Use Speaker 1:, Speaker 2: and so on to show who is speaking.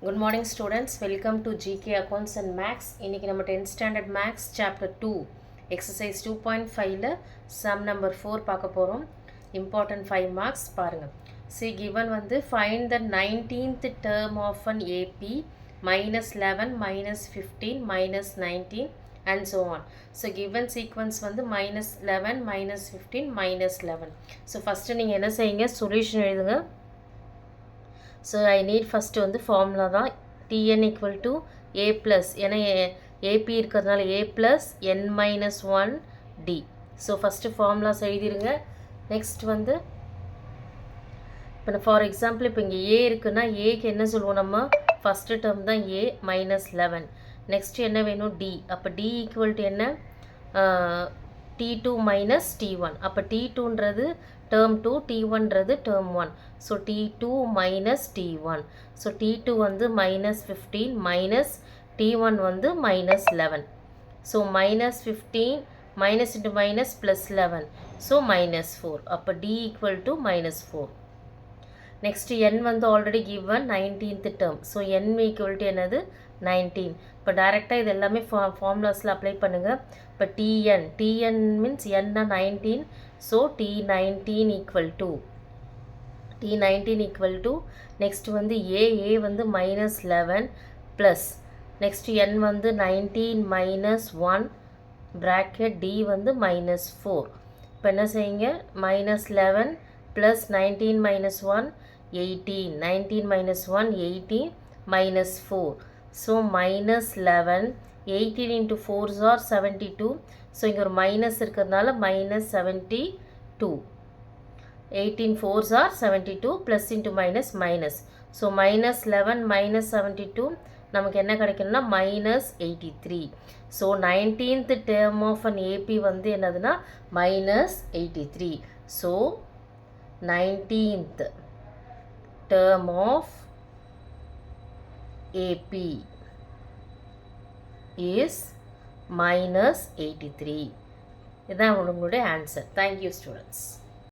Speaker 1: Good morning students, welcome to GK Accounts and Max. இன்னைக்கு நம்ம 10th standard Max chapter 2 exercise 2.5ல sum number 4 பார்க்க போறோம். Important 5 marks பாருங்க. See given வந்து find the 19th term of an AP minus 11 minus 15 minus 19 and so on. So given sequence வந்து minus 11 minus 15 minus 11. So first நீங்க என்ன செய்யுங்க, solution எழுதுங்க. So I need first வந்து formula தான் Tn equal to A plus ஏன்னா AP இருக்கிறதுனால A plus N minus 1 D. So first formulas எழுதிருங்க. Next வந்து இப்போ for example இப்போ இங்கே A இருக்குன்னா Aக்கு என்ன சொல்லுவோம், நம்ம first term தான் A minus 11. Next என்ன வேணும், D. அப்போ D equal to என்ன, T2 minus T1. அப்போ T2ன்றது term 2, T1ன்றது term 1. So T2 minus T1. So T2 வந்து minus 15 minus T1 வந்து minus 11. So minus 15 minus into minus plus 11. So minus 4. அப்போ D equal to minus 4. Next n வந்து already given 19th term. So n equal to என்னது 19. இப்போ டைரெக்டாக இது எல்லாமே ஃபார்முலாஸில் apply பண்ணுங்கள். இப்போ Tn means n 19. So T19 equal to next வந்து A வந்து minus 11 plus next n வந்து 19 minus 1 bracket D வந்து minus 4. இப்போ என்ன செய்யுங்க, minus 11 plus 19 minus 1 18, 19 minus 1 18 minus 4. So minus 11, 18 into 4s are 72. So இங்கே ஒரு மைனஸ் இருக்கிறதுனால minus 72. 18 4s are 72 plus into minus minus. So minus 11 minus 72 நமக்கு என்ன கிடைக்கணும்னா minus 83. So 19th term of an AP வந்து என்னதுன்னா minus 83. So 19th term of AP is minus 83. இதுதான் உங்களுடைய ஆன்சர். Thank you students.